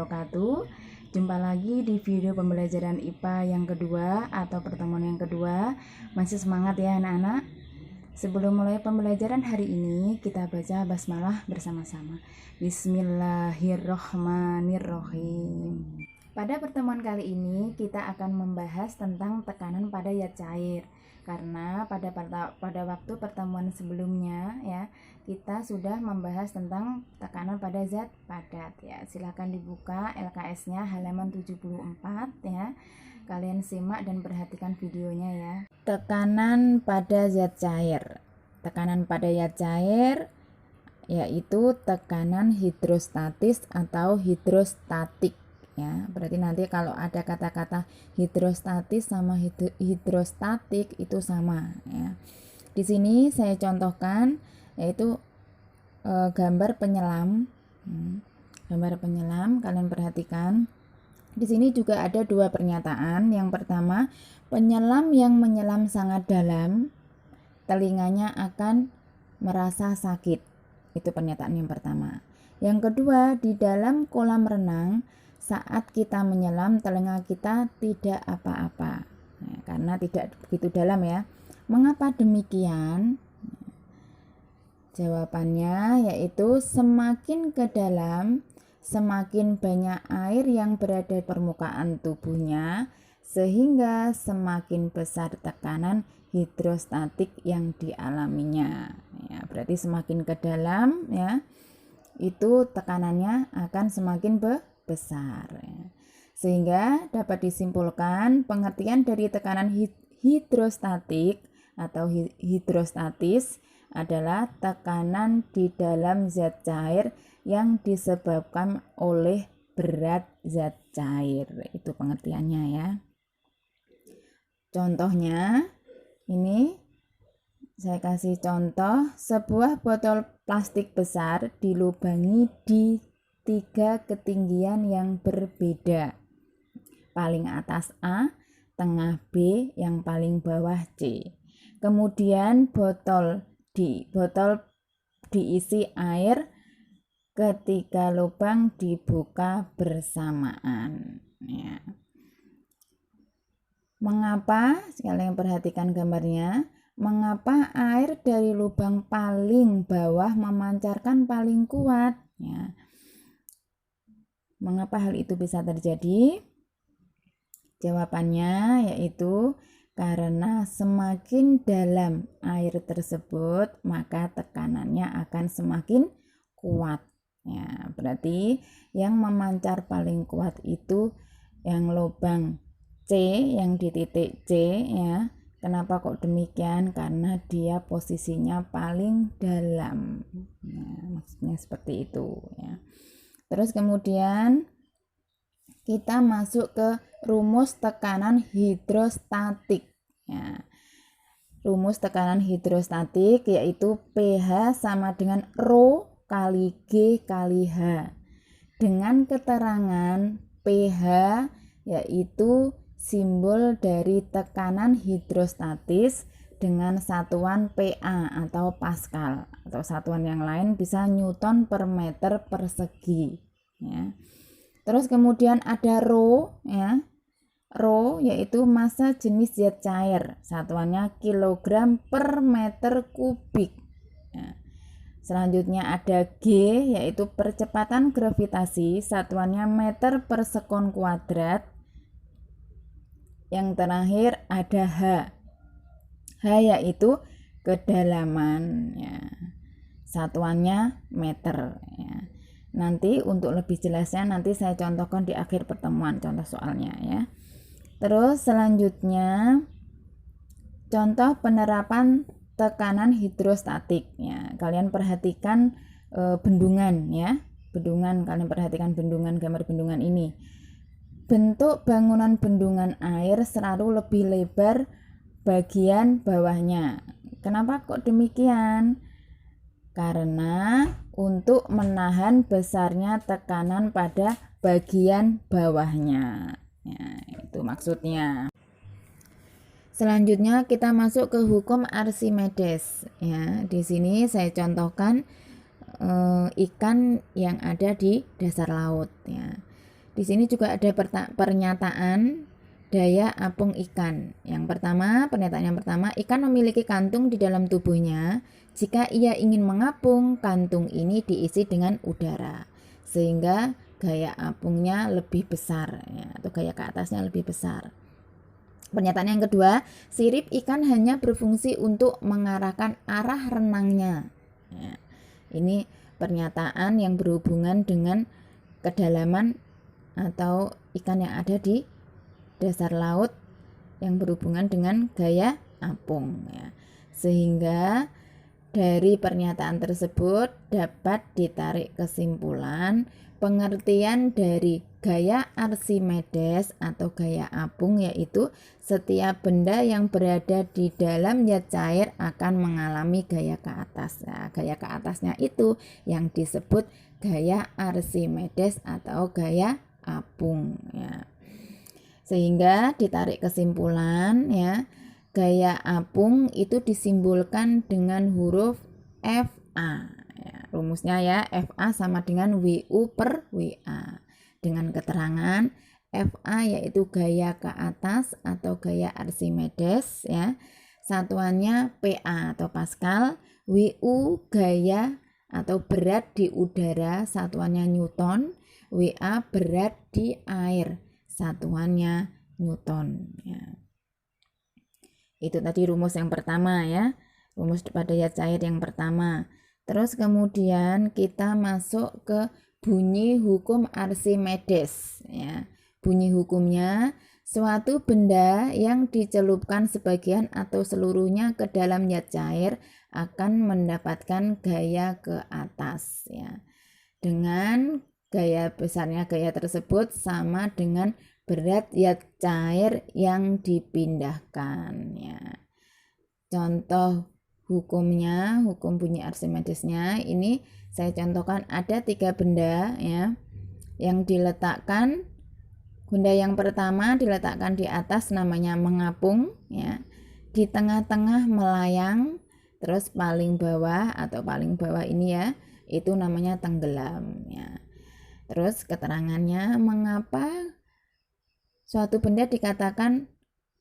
wabarakatuh. Jumpa lagi di video pembelajaran IPA yang kedua atau pertemuan yang kedua. Masih semangat ya anak-anak? Sebelum mulai pembelajaran hari ini, kita baca basmalah bersama-sama. Bismillahirrohmanirrohim. Pada pertemuan kali ini kita akan membahas tentang tekanan pada zat cair. Karena pada waktu pertemuan sebelumnya ya, kita sudah membahas tentang tekanan pada zat padat ya. Silakan dibuka LKS-nya halaman 74 ya. Kalian simak dan perhatikan videonya ya. Tekanan pada zat cair. Tekanan pada zat cair yaitu tekanan hidrostatis atau hidrostatik. Ya, berarti nanti kalau ada kata-kata hidrostatis sama hidrostatik itu sama ya. Di sini saya contohkan yaitu gambar penyelam. Gambar penyelam, kalian perhatikan. Di sini juga ada dua pernyataan. Yang pertama, penyelam yang menyelam sangat dalam, telinganya akan merasa sakit. Itu pernyataan yang pertama. Yang kedua, di dalam kolam renang saat kita menyelam telinga kita tidak apa-apa karena tidak begitu dalam ya. Mengapa demikian? Jawabannya yaitu semakin ke dalam semakin banyak air yang berada di permukaan tubuhnya sehingga semakin besar tekanan hidrostatik yang dialaminya ya. Berarti semakin ke dalam ya, itu tekanannya akan semakin besar ya. Sehingga dapat disimpulkan pengertian dari tekanan hidrostatik atau hidrostatis adalah tekanan di dalam zat cair yang disebabkan oleh berat zat cair. Itu pengertiannya ya. Contohnya ini saya kasih contoh, sebuah botol plastik besar dilubangi di 3 ketinggian yang berbeda. Paling atas A, tengah B, yang paling bawah C. Kemudian botol diisi air, ketiga lubang dibuka bersamaan. Ya. Mengapa? Sekalian perhatikan gambarnya. Mengapa air dari lubang paling bawah memancarkan paling kuat? Ya. Mengapa hal itu bisa terjadi? Jawabannya yaitu karena semakin dalam air tersebut maka tekanannya akan semakin kuat. Ya, berarti yang memancar paling kuat itu yang lubang C, yang di titik C ya. Kenapa kok demikian? Karena dia posisinya paling dalam. Nah, maksudnya seperti itu ya. Terus kemudian kita masuk ke rumus tekanan hidrostatik ya. Rumus tekanan hidrostatik yaitu pH sama dengan Rho kali G kali H. Dengan keterangan pH yaitu simbol dari tekanan hidrostatis dengan satuan PA atau Pascal, atau satuan yang lain bisa Newton per meter persegi ya. Terus kemudian ada Rho ya. Rho yaitu massa jenis zat cair, satuannya kilogram per meter kubik ya. Selanjutnya ada G yaitu percepatan gravitasi, satuannya meter per sekon kuadrat. Yang terakhir ada H. H yaitu kedalaman ya. Satuannya meter ya. Nanti untuk lebih jelasnya nanti saya contohkan di akhir pertemuan contoh soalnya ya. Terus selanjutnya contoh penerapan tekanan hidrostatik ya. Kalian perhatikan bendungan ya. Bendungan, kalian perhatikan bendungan, gambar bendungan ini. Bentuk bangunan bendungan air selalu lebih lebar bagian bawahnya. Kenapa kok demikian? Karena untuk menahan besarnya tekanan pada bagian bawahnya. Ya, itu maksudnya. Selanjutnya kita masuk ke hukum Archimedes. Ya, di sini saya contohkan ikan yang ada di dasar laut. Ya. Di sini juga ada pernyataan daya apung ikan. Pernyataan yang pertama, ikan memiliki kantung di dalam tubuhnya. Jika ia ingin mengapung, kantung ini diisi dengan udara, sehingga gaya apungnya lebih besar, ya, atau gaya ke atasnya lebih besar. Pernyataan yang kedua, sirip ikan hanya berfungsi untuk mengarahkan arah renangnya. Ya, ini pernyataan yang berhubungan dengan kedalaman atau ikan yang ada di dasar laut yang berhubungan dengan gaya apung, ya. Sehingga dari pernyataan tersebut dapat ditarik kesimpulan pengertian dari gaya Archimedes atau gaya apung, yaitu setiap benda yang berada di dalam zat cair akan mengalami gaya ke atas. Nah, gaya ke atasnya itu yang disebut gaya Archimedes atau gaya apung, ya. Sehingga ditarik kesimpulan, ya, gaya apung itu disimbolkan dengan huruf FA. Ya, rumusnya ya, FA sama dengan WU per WA. Dengan keterangan FA yaitu gaya ke atas atau gaya Archimedes, ya. Satuannya PA atau Pascal, WU gaya atau berat di udara, satuannya Newton, WA berat di air, satuannya Newton, ya. Itu tadi rumus yang pertama, ya, rumus pada zat cair yang pertama. Terus kemudian kita masuk ke bunyi hukum Archimedes, ya. Bunyi hukumnya, suatu benda yang dicelupkan sebagian atau seluruhnya ke dalam zat cair akan mendapatkan gaya ke atas, ya. Dengan gaya besarnya gaya tersebut sama dengan berat zat cair yang dipindahkan, ya. Contoh hukumnya, hukum bunyi Archimedesnya ini saya contohkan ada 3 benda, ya, yang diletakkan. Benda yang pertama diletakkan di atas namanya mengapung, ya. Di tengah-tengah melayang, terus paling bawah ini, ya, itu namanya tenggelam, ya. Terus keterangannya mengapa suatu benda dikatakan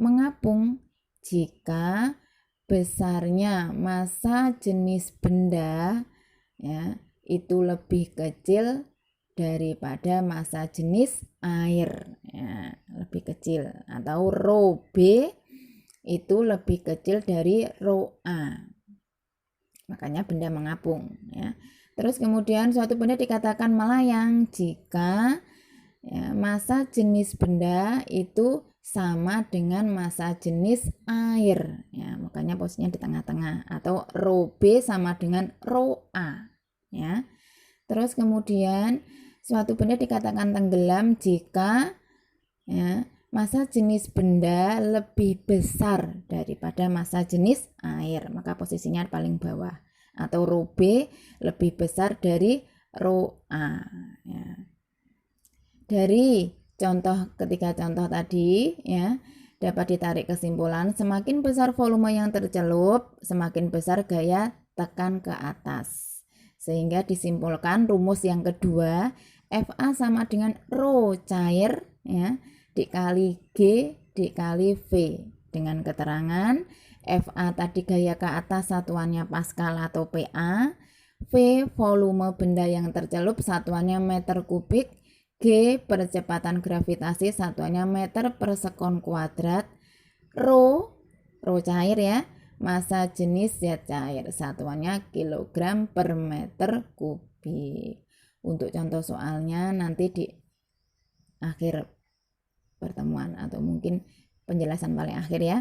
mengapung? Jika besarnya massa jenis benda, ya, itu lebih kecil daripada massa jenis air, ya, lebih kecil, atau rho B itu lebih kecil dari rho A. Makanya benda mengapung, ya. Terus kemudian suatu benda dikatakan melayang jika, ya, massa jenis benda itu sama dengan massa jenis air, ya, makanya posisinya di tengah-tengah, atau rho B sama dengan rho A, ya. Terus kemudian suatu benda dikatakan tenggelam jika, ya, massa jenis benda lebih besar daripada massa jenis air, maka posisinya paling bawah, atau rho B lebih besar dari rho A, ya. Dari ketiga contoh tadi, ya, dapat ditarik kesimpulan semakin besar volume yang tercelup, semakin besar gaya tekan ke atas. Sehingga disimpulkan rumus yang kedua, FA sama dengan rho cair, ya, dikali G dikali V. Dengan keterangan FA tadi gaya ke atas satuannya Pascal atau PA, V volume benda yang tercelup satuannya meter kubik, G percepatan gravitasi satuannya meter per sekon kuadrat, rho cair, ya, massa jenis zat cair satuannya kilogram per meter kubik. Untuk contoh soalnya nanti di akhir pertemuan atau mungkin penjelasan paling akhir, ya.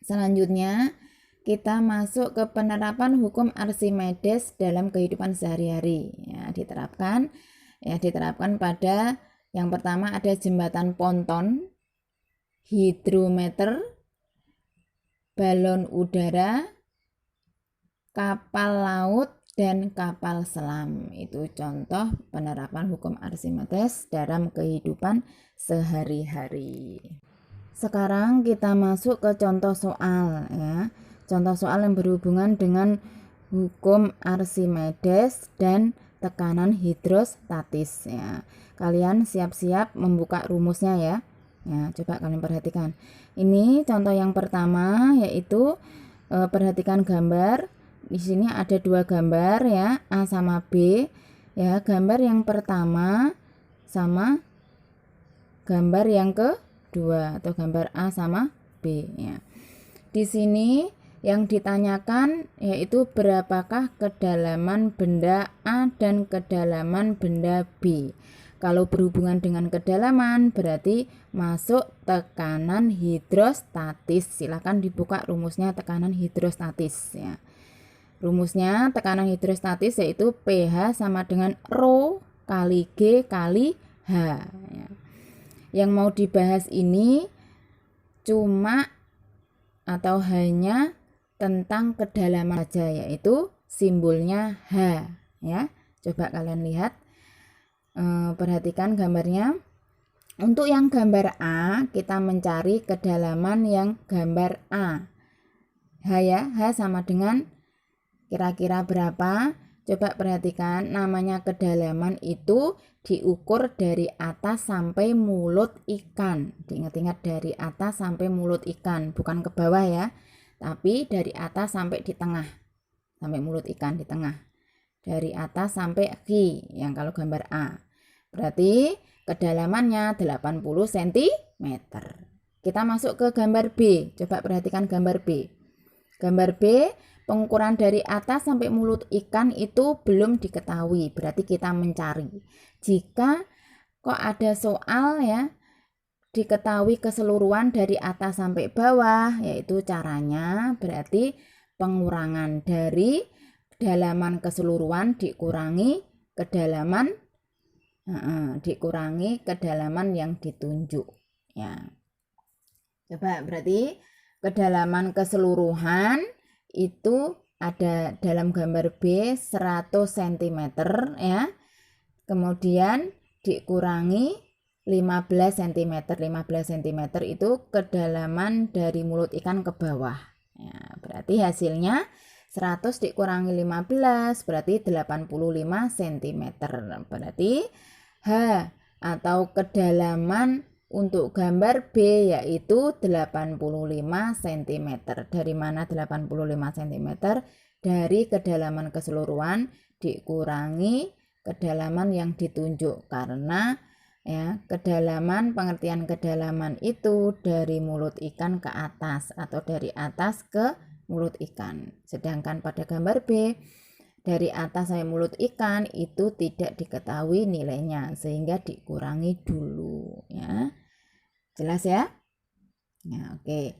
Selanjutnya kita masuk ke penerapan hukum Archimedes dalam kehidupan sehari-hari, ya. Diterapkan pada yang pertama ada jembatan ponton, hidrometer, balon udara, kapal laut, dan kapal selam. Itu contoh penerapan hukum Archimedes dalam kehidupan sehari-hari. Sekarang kita masuk ke contoh soal, ya. Contoh soal yang berhubungan dengan hukum Archimedes dan tekanan hidrostatis ya. Kalian siap-siap membuka rumusnya ya. Ya, coba kalian perhatikan. Ini contoh yang pertama yaitu perhatikan gambar. Di sini ada dua gambar ya, A sama B. Ya, gambar yang pertama sama gambar yang kedua atau gambar A sama B ya. Di sini yang ditanyakan yaitu berapakah kedalaman benda A dan kedalaman benda B. Kalau berhubungan dengan kedalaman berarti masuk tekanan hidrostatis. Silakan dibuka rumusnya tekanan hidrostatis ya. Rumusnya tekanan hidrostatis yaitu pH sama dengan Rho kali G kali H ya. Yang mau dibahas ini cuma atau hanya tentang kedalaman saja, yaitu simbolnya H ya. Coba kalian lihat, perhatikan gambarnya. Untuk yang gambar A kita mencari kedalaman yang gambar A. H ya, H sama dengan kira-kira berapa? Coba perhatikan, namanya kedalaman itu diukur dari atas sampai mulut ikan. Diingat-ingat, dari atas sampai mulut ikan, bukan ke bawah ya, tapi dari atas sampai di tengah, sampai mulut ikan di tengah. Dari atas sampai kaki yang kalau gambar A. Berarti kedalamannya 80 cm. Kita masuk ke gambar B. Coba perhatikan gambar B. Gambar B, pengukuran dari atas sampai mulut ikan itu belum diketahui, berarti kita mencari. Jika kok ada soal ya, diketahui keseluruhan dari atas sampai bawah, yaitu caranya berarti pengurangan dari kedalaman keseluruhan dikurangi kedalaman yang ditunjuk ya. Coba berarti kedalaman keseluruhan itu ada dalam gambar B 100 cm ya. Kemudian dikurangi 15 cm. 15 cm itu kedalaman dari mulut ikan ke bawah. Ya, berarti hasilnya 100 dikurangi 15 berarti 85 cm. Berarti H atau kedalaman untuk gambar B yaitu 85 cm. Dari mana 85 cm? Dari kedalaman keseluruhan dikurangi kedalaman yang ditunjuk, karena ya, kedalaman, pengertian kedalaman itu dari mulut ikan ke atas atau dari atas ke mulut ikan. Sedangkan pada gambar B dari atas sampai mulut ikan itu tidak diketahui nilainya, sehingga dikurangi dulu ya. Jelas ya? Ya, oke.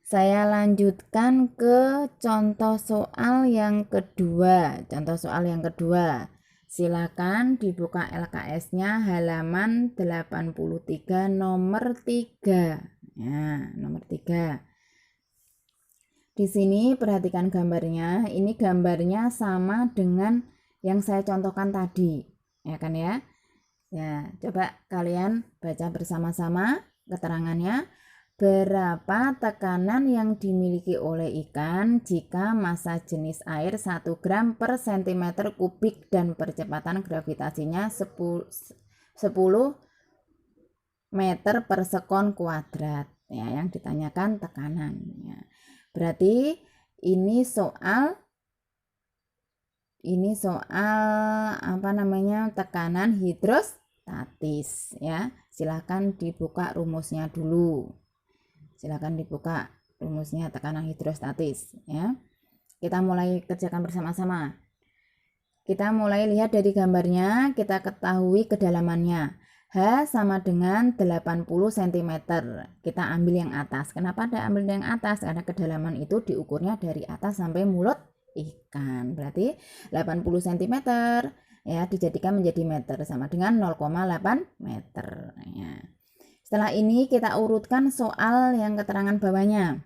Saya lanjutkan ke contoh soal yang kedua. Contoh soal yang kedua. Silakan dibuka LKS-nya halaman 83 nomor 3. Ya, nomor 3. Di sini perhatikan gambarnya. Ini gambarnya sama dengan yang saya contohkan tadi, ya kan ya? Ya, coba kalian baca bersama-sama keterangannya. Berapa tekanan yang dimiliki oleh ikan jika massa jenis air 1 gram per cm kubik dan percepatan gravitasinya 10 meter per sekon kuadrat ya, yang ditanyakan tekanan ya. Berarti ini soal tekanan hidrostatis ya. Silakan dibuka rumusnya dulu. Silakan dibuka rumusnya tekanan hidrostatis ya. Kita mulai kerjakan bersama-sama. Kita mulai lihat dari gambarnya, kita ketahui kedalamannya. H sama dengan 80 cm. Kita ambil yang atas. Kenapa ada ambil yang atas? Karena kedalaman itu diukurnya dari atas sampai mulut ikan. Berarti 80 cm ya dijadikan menjadi meter sama dengan 0,8 meter ya. Setelah ini kita urutkan soal yang keterangan bawahnya,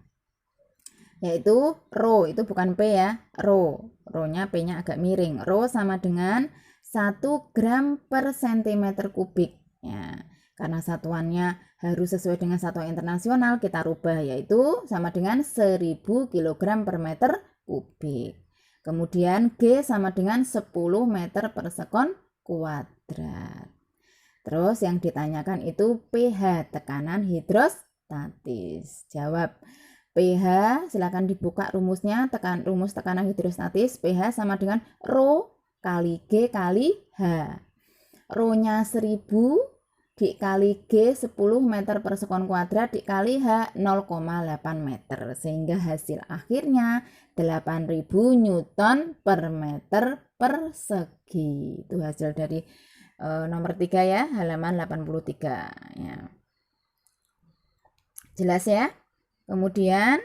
yaitu rho, itu bukan P ya, rho-nya P-nya agak miring. Rho sama dengan 1 gram per cm kubik ya. Karena satuannya harus sesuai dengan satuan internasional, kita rubah, yaitu sama dengan 1000 kg per meter kubik. Kemudian G sama dengan 10 meter per sekon kuadrat. Terus yang ditanyakan itu pH, tekanan hidrostatis. Jawab pH, silakan dibuka rumusnya, rumus tekanan hidrostatis. pH sama dengan Rho kali G kali H. Rho-nya 1000 dikali G 10 meter per sekon kuadrat dikali H 0,8 meter. Sehingga hasil akhirnya 8000 Newton per meter persegi. Itu hasil dari nomor 3 ya, halaman 83 ya. Jelas ya? Kemudian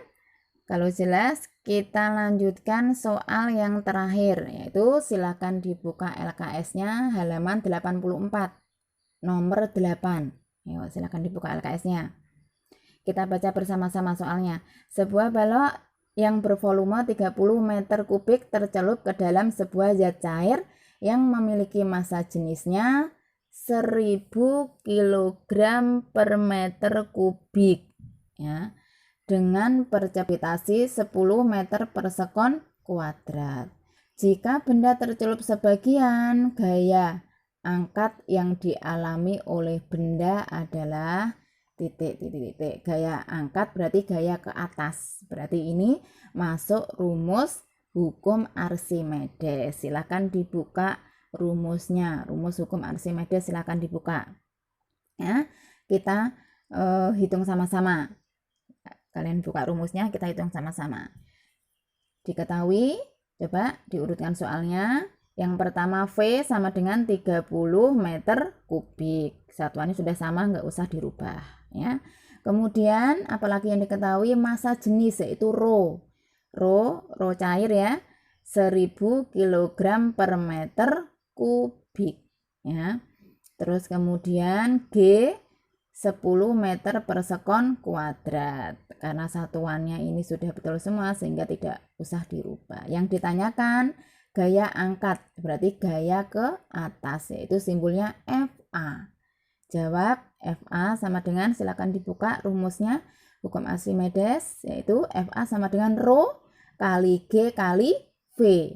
kalau jelas kita lanjutkan soal yang terakhir, yaitu silakan dibuka LKS-nya halaman 84 nomor 8. Yuk, silakan dibuka LKS-nya. Kita baca bersama-sama soalnya. Sebuah balok yang bervolume 30 meter kubik tercelup ke dalam sebuah zat cair yang memiliki massa jenisnya 1000 kg per meter kubik ya, dengan persepitasi 10 meter per sekon kuadrat. Jika benda tercelup sebagian, gaya angkat yang dialami oleh benda adalah titik. Gaya angkat berarti gaya ke atas. Berarti ini masuk rumus hukum Archimedes. Silakan dibuka rumusnya. Rumus hukum Archimedes silakan dibuka. Ya, kita hitung sama-sama. Kalian buka rumusnya, kita hitung sama-sama. Diketahui, coba diurutkan soalnya. Yang pertama V sama dengan 30 meter kubik. Satuannya sudah sama, nggak usah dirubah ya. Kemudian apalagi yang diketahui, massa jenis yaitu Rho cair ya, 1000 kg per meter kubik ya. Terus kemudian G 10 meter per sekon kuadrat. Karena satuannya ini sudah betul semua sehingga tidak usah dirubah. Yang ditanyakan gaya angkat, berarti gaya ke atas, yaitu simbolnya FA. Jawab FA sama dengan, silakan dibuka rumusnya hukum Archimedes, yaitu FA sama dengan Rho kali G kali V.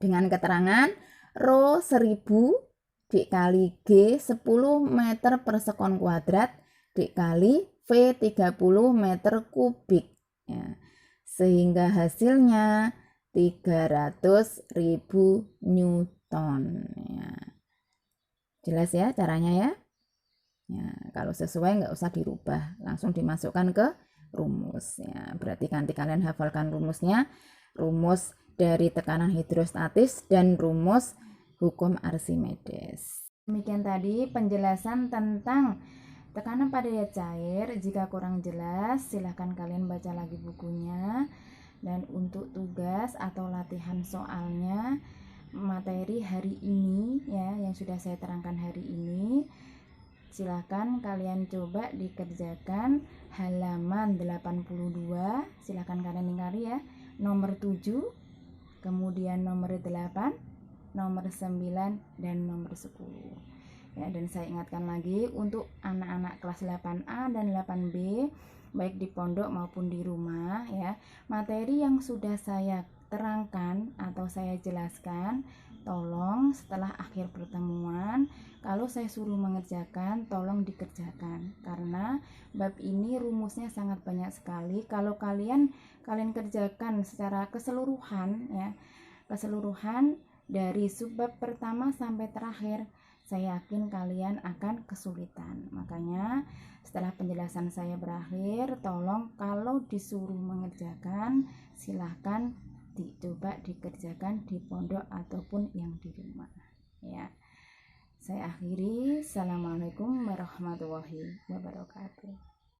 Dengan keterangan Rho 1000 dikali G 10 meter per sekon kuadrat dikali V 30 meter kubik ya. Sehingga hasilnya 300.000 Newton ya. Jelas ya caranya ya? Ya, kalau sesuai nggak usah dirubah, langsung dimasukkan ke rumus ya. Berarti nanti kalian hafalkan rumusnya, rumus dari tekanan hidrostatis dan rumus hukum Archimedes. Demikian tadi penjelasan tentang tekanan pada zat cair. Jika kurang jelas, silahkan kalian baca lagi bukunya. Dan untuk tugas atau latihan soalnya, materi hari ini ya, yang sudah saya terangkan hari ini, silahkan kalian coba dikerjakan halaman 82. Silahkan kalian ingkari ya, nomor 7, kemudian nomor 8, nomor 9, dan nomor 10 ya. Dan saya ingatkan lagi untuk anak-anak kelas 8A dan 8B, baik di pondok maupun di rumah ya, materi yang sudah saya terangkan atau saya jelaskan, tolong setelah akhir pertemuan kalau saya suruh mengerjakan, tolong dikerjakan, karena bab ini rumusnya sangat banyak sekali. Kalau kalian kerjakan secara keseluruhan ya, keseluruhan dari subbab pertama sampai terakhir, saya yakin kalian akan kesulitan. Makanya setelah penjelasan saya berakhir, tolong kalau disuruh mengerjakan, silahkan dicoba dikerjakan di pondok ataupun yang di rumah ya. Saya akhiri. Assalamualaikum warahmatullahi wabarakatuh.